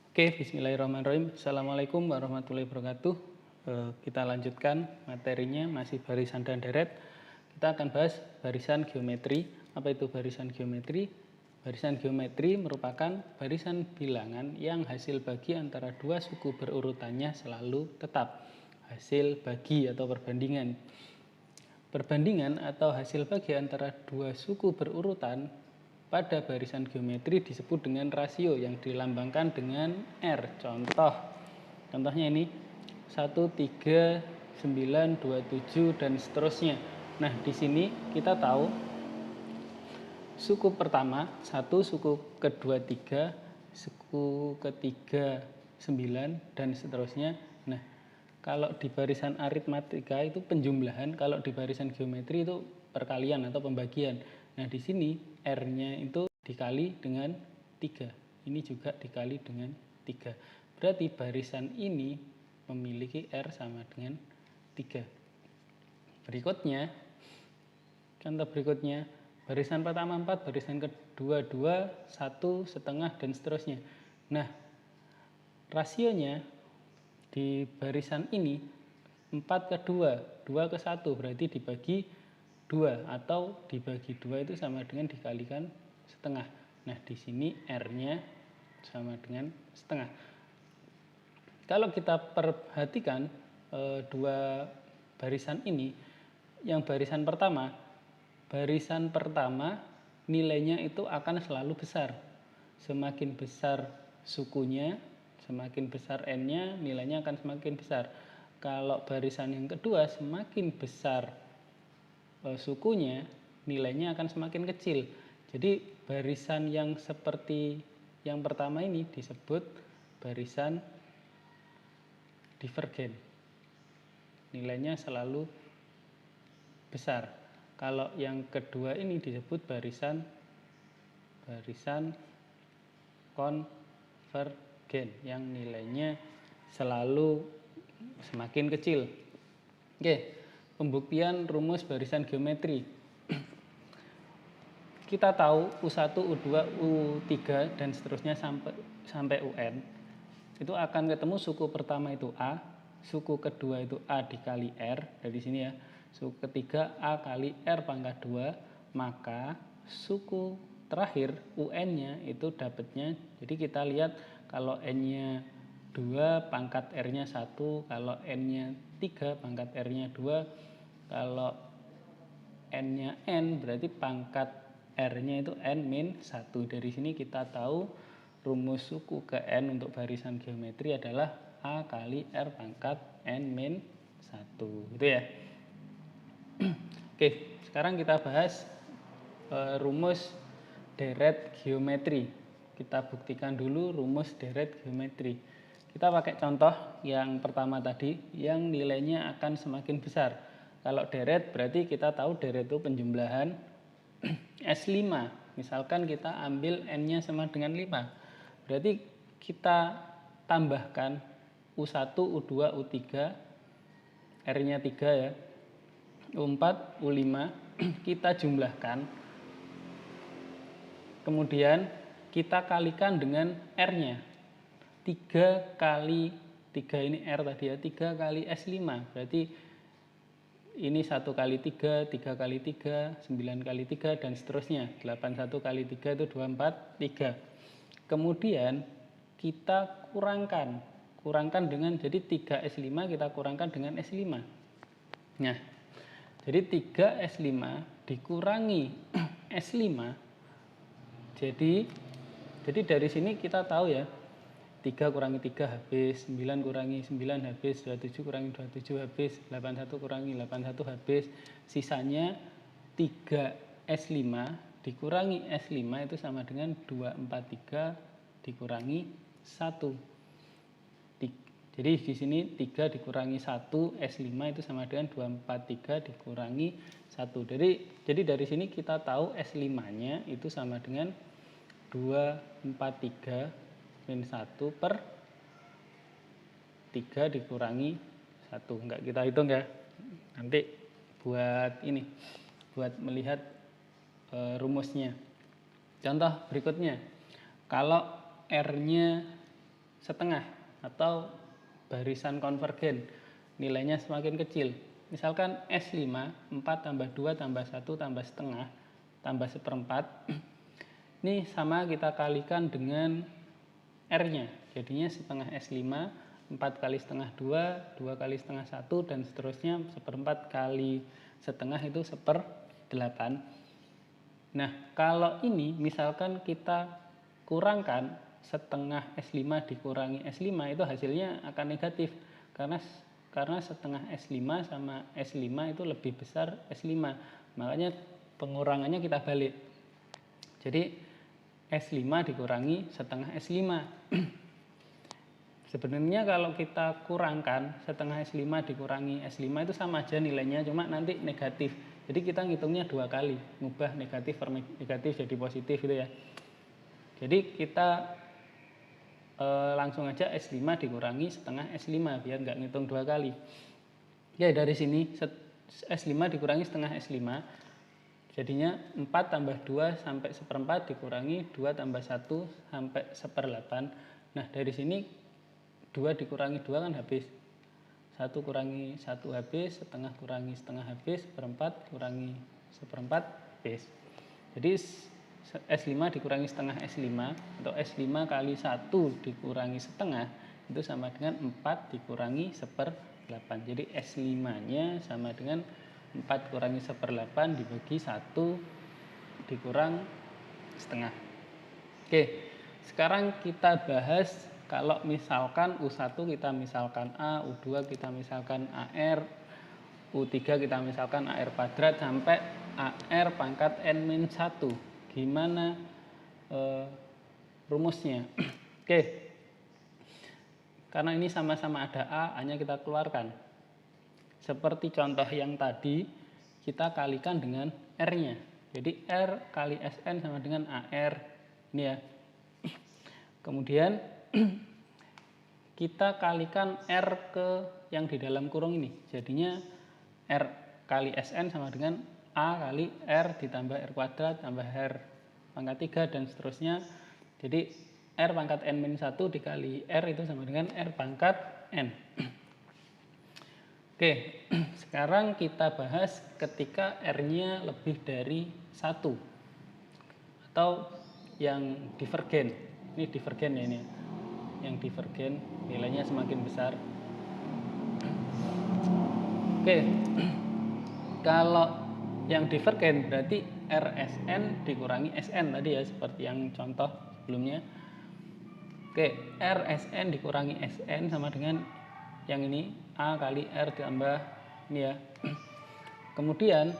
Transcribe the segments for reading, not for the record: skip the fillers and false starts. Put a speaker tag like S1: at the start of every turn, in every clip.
S1: Oke, bismillahirrahmanirrahim. Assalamualaikum warahmatullahi wabarakatuh. Kita lanjutkan materinya, masih barisan dan deret. Kita akan bahas barisan geometri. Apa itu barisan geometri? Barisan geometri merupakan barisan bilangan yang hasil bagi antara dua suku berurutannya selalu tetap. Hasil bagi atau perbandingan. Perbandingan atau hasil bagi antara dua suku berurutan pada barisan geometri disebut dengan rasio yang dilambangkan dengan R. Contohnya ini 1, 3, 9, 27 dan seterusnya. Nah, di sini kita tahu suku pertama 1, suku kedua 3, suku ketiga 9 dan seterusnya. Nah, kalau di barisan aritmatika itu penjumlahan, kalau di barisan geometri itu perkalian atau pembagian. Nah, di sini R-nya itu dikali dengan 3. Ini juga dikali dengan 3. Berarti barisan ini memiliki R sama dengan 3. Berikutnya, contoh berikutnya, barisan pertama 4, barisan kedua 2, 1, setengah, dan seterusnya. Nah, rasionya di barisan ini 4 ke 2, 2 ke 1, berarti dibagi 2 atau dibagi 2 itu sama dengan dikalikan setengah. Nah, di sini R-nya sama dengan setengah. Kalau kita perhatikan dua barisan ini, yang barisan pertama nilainya itu akan selalu besar. Semakin besar sukunya, semakin besar N-nya, nilainya akan semakin besar. Kalau barisan yang kedua, semakin besar sukunya, nilainya akan semakin kecil. Jadi barisan yang seperti yang pertama ini disebut barisan divergen. Nilainya selalu besar. Kalau yang kedua ini disebut barisan konvergen yang nilainya selalu semakin kecil. Oke. Pembuktian rumus barisan geometri. Kita tahu U1, U2, U3 dan seterusnya sampai UN. Itu akan ketemu suku pertama itu A, suku kedua itu A dikali R, dari sini ya. Suku ketiga A kali R pangkat 2, maka suku terakhir UN-nya itu dapatnya. Jadi kita lihat kalau N-nya 2, pangkat R-nya 1, kalau N-nya 3, pangkat R-nya 2, kalau N-nya N, berarti pangkat R-nya itu N-1. Dari sini kita tahu rumus suku ke N untuk barisan geometri adalah A kali R pangkat N-1. Gitu ya. Oke, sekarang kita bahas rumus deret geometri. Kita buktikan dulu rumus deret geometri. Kita pakai contoh yang pertama tadi, yang nilainya akan semakin besar. Kalau deret berarti kita tahu deret itu penjumlahan S5. Misalkan kita ambil N-nya sama dengan 5. Berarti kita tambahkan U1, U2, U3, R-nya 3 ya. U4, U5 kita jumlahkan. Kemudian kita kalikan dengan R-nya. 3 kali 3 ini R tadi ya, 3 kali S5. Berarti ini 1 kali 3, 3 kali 3, 9 kali 3, dan seterusnya. 81 kali 3 itu 243. Kemudian kita kurangkan dengan, jadi 3S5 kita kurangkan dengan S5. Nah, jadi 3S5 dikurangi S5. Jadi dari sini kita tahu ya, 3 kurangi 3 habis, 9 kurangi 9 habis, 27 kurangi 27 habis, 81 kurangi 81 habis. Sisanya 3S5 dikurangi S5 itu sama dengan 243 dikurangi 1. Jadi di sini 3 dikurangi 1, S5 itu sama dengan 243 dikurangi 1. Jadi dari sini kita tahu S5-nya itu sama dengan 243 min 1 per 3 dikurangi 1. Enggak kita hitung ya. Nanti buat melihat rumusnya. Contoh berikutnya. Kalau R-nya setengah atau barisan konvergen, nilainya semakin kecil. Misalkan S5, 4 tambah 2 tambah 1 tambah setengah tambah seperempat. Ini sama kita kalikan dengan R-nya. Jadinya setengah S5, 4 kali setengah 2, 2 kali setengah 1, dan seterusnya seperempat kali setengah itu 1/8. Nah, kalau ini misalkan kita kurangkan setengah S5 dikurangi S5, itu hasilnya akan negatif. Karena setengah S5 sama S5 itu lebih besar S5. Makanya pengurangannya kita balik. Jadi S5 dikurangi setengah S5. Sebenarnya kalau kita kurangkan setengah S5 dikurangi S5 itu sama aja nilainya, cuma nanti negatif. Jadi kita ngitungnya 2 kali, ngubah negatif per negatif jadi positif gitu ya. Jadi kita langsung aja S5 dikurangi setengah S5 biar nggak ngitung 2 kali. Ya, dari sini S5 dikurangi setengah S5, jadinya 4 tambah 2 sampai seperempat dikurangi 2 tambah 1 sampai 1/8. Nah, dari sini 2 dikurangi 2 kan habis. 1 kurangi 1 habis, setengah kurangi setengah habis, seperempat kurangi seperempat habis. Jadi S5 dikurangi setengah S5 atau S5 kali 1 dikurangi setengah itu sama dengan 4 dikurangi 1/8. Jadi S5-nya sama dengan 4 kurangi 1/8 dibagi 1 dikurang setengah. Oke, sekarang kita bahas kalau misalkan U1 kita misalkan A, U2 kita misalkan AR, U3 kita misalkan AR kuadrat sampai AR pangkat N-1. Gimana rumusnya? Oke, karena ini sama-sama ada A, hanya kita keluarkan. Seperti contoh yang tadi, kita kalikan dengan R-nya. Jadi R kali Sn sama dengan AR. Ini ya. Kemudian kita kalikan R ke yang di dalam kurung ini. Jadinya R kali Sn sama dengan A kali R ditambah R kuadrat tambah R pangkat 3 dan seterusnya. Jadi R pangkat N-1 dikali R itu sama dengan R pangkat N. Oke, sekarang kita bahas ketika R-nya lebih dari 1 atau yang divergen. Ini divergen ya ini. Yang divergen nilainya semakin besar. Oke, kalau yang divergen berarti RSN dikurangi SN tadi ya, seperti yang contoh sebelumnya. Oke, RSN dikurangi SN sama dengan yang ini, A kali R ditambah ini ya. Kemudian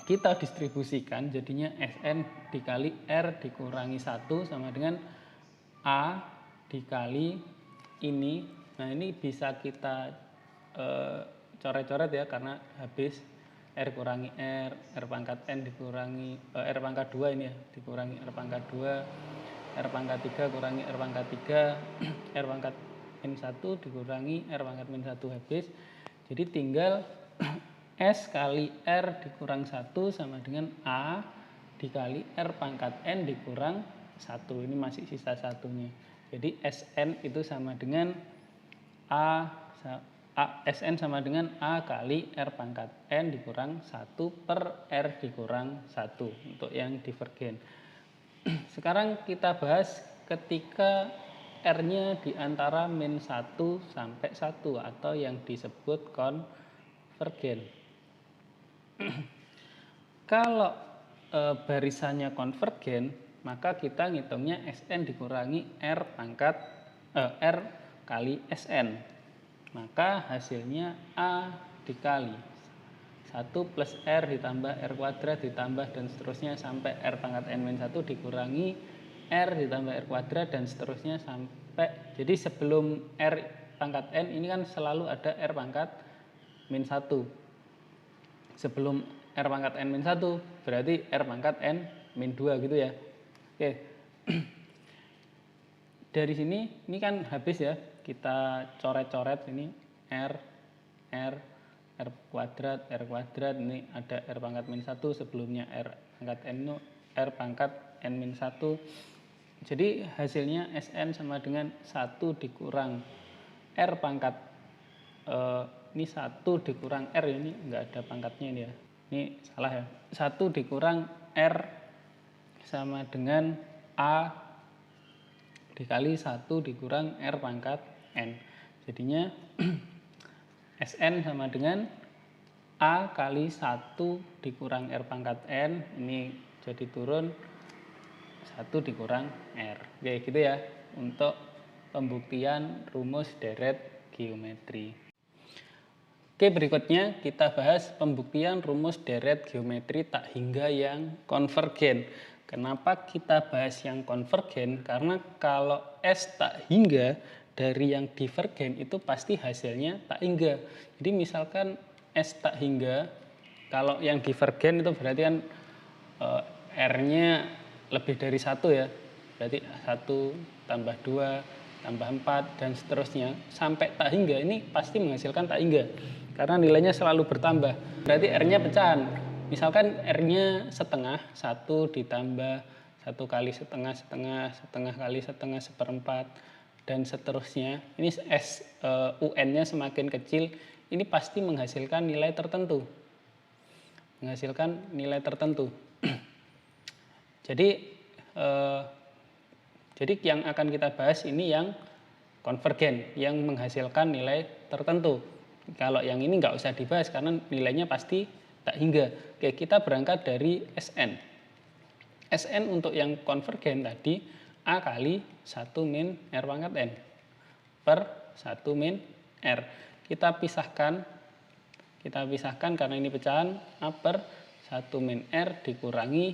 S1: kita distribusikan jadinya SN dikali R dikurangi 1 sama dengan A dikali ini. Nah, ini bisa kita coret-coret ya, karena habis R kurangi R, R pangkat N dikurangi R pangkat 2 ini ya, dikurangi R pangkat 2, R pangkat 3 kurangi R pangkat 3, R pangkat N1 dikurangi R pangkat N1 habis. Jadi tinggal S kali R dikurang 1 sama dengan A dikali R pangkat N dikurang 1. Ini masih sisa satunya. Jadi Sn itu sama dengan Sn sama dengan A kali R pangkat N dikurang 1 per R dikurang 1 untuk yang divergen. Sekarang kita bahas ketika R-nya di antara min 1 sampai 1 atau yang disebut konvergen. Kalau barisannya konvergen, maka kita ngitungnya Sn dikurangi R pangkat R kali Sn. Maka hasilnya A dikali 1 plus R ditambah R kuadrat ditambah dan seterusnya sampai R pangkat N-1 dikurangi R ditambah R kuadrat dan seterusnya sampai, jadi sebelum R pangkat N ini kan selalu ada R pangkat min 1. Sebelum R pangkat N min 1 berarti R pangkat N min 2 gitu ya. Oke. Dari sini ini kan habis ya, kita coret-coret ini R kuadrat, R kuadrat, ini ada R pangkat min 1, sebelumnya R pangkat N, R pangkat N min 1. Jadi hasilnya Sn sama dengan 1 dikurang R pangkat ini 1 dikurang R, ini enggak ada pangkatnya ini ya. Ini salah ya. 1 dikurang R sama dengan A dikali 1 dikurang R pangkat N. Jadinya Sn sama dengan A kali 1 dikurang R pangkat N, ini jadi turun 1 dikurang R. Oke, gitu ya untuk pembuktian rumus deret geometri. Oke, berikutnya kita bahas pembuktian rumus deret geometri tak hingga yang konvergen. Kenapa kita bahas yang konvergen? Karena kalau S tak hingga dari yang divergen itu pasti hasilnya tak hingga. Jadi misalkan S tak hingga, kalau yang divergen itu berarti kan R-nya lebih dari 1 ya. Berarti 1 tambah 2 tambah 4 dan seterusnya sampai tak hingga, ini pasti menghasilkan tak hingga. Karena nilainya selalu bertambah. Berarti R-nya pecahan. Misalkan R-nya setengah, 1 ditambah 1 kali setengah, setengah kali setengah, seperempat, dan seterusnya. Ini UN-nya semakin kecil, ini pasti menghasilkan nilai tertentu. Jadi yang akan kita bahas ini yang konvergen, yang menghasilkan nilai tertentu. Kalau yang ini nggak usah dibahas karena nilainya pasti tak hingga. Oke, kita berangkat dari Sn. Sn untuk yang konvergen tadi A kali 1 min R pangkat N per 1 min R. Kita pisahkan karena ini pecahan, A per 1 min R dikurangi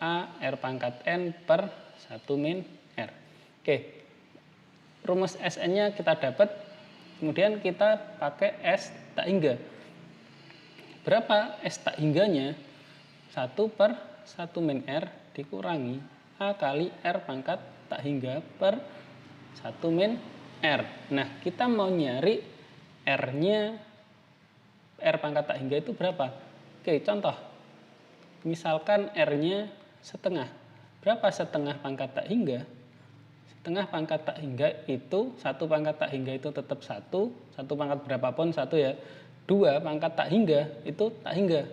S1: A R pangkat N per 1 min R. Oke, rumus Sn-nya kita dapat. Kemudian kita pakai S tak hingga. Berapa S tak hingganya? 1 per 1 min R dikurangi A kali R pangkat tak hingga per 1 min R. Nah, kita mau nyari R-nya, R pangkat tak hingga itu berapa? Oke, contoh. Misalkan R-nya setengah. Berapa setengah pangkat tak hingga? Setengah pangkat tak hingga itu, 1 pangkat tak hingga itu tetap 1 pangkat berapapun 1 ya. 2 pangkat tak hingga itu tak hingga.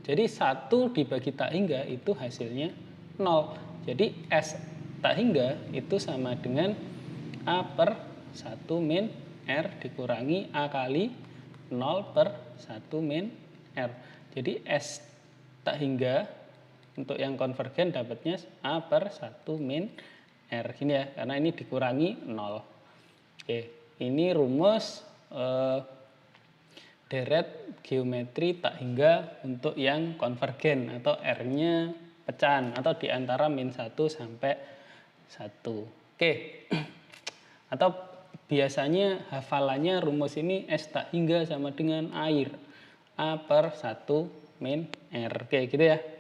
S1: Jadi 1 dibagi tak hingga itu hasilnya 0. Jadi S tak hingga itu sama dengan A per 1 min R dikurangi A kali 0 per 1 min R. Jadi S tak hingga untuk yang konvergen dapatnya A per 1 min R. Gini ya, karena ini dikurangi 0. Oke, ini rumus deret geometri tak hingga untuk yang konvergen atau R-nya pecahan atau di antara min 1 sampai 1. Oke. Atau biasanya hafalannya rumus ini S tak hingga sama dengan air. A per 1 min R. Oke, gitu ya.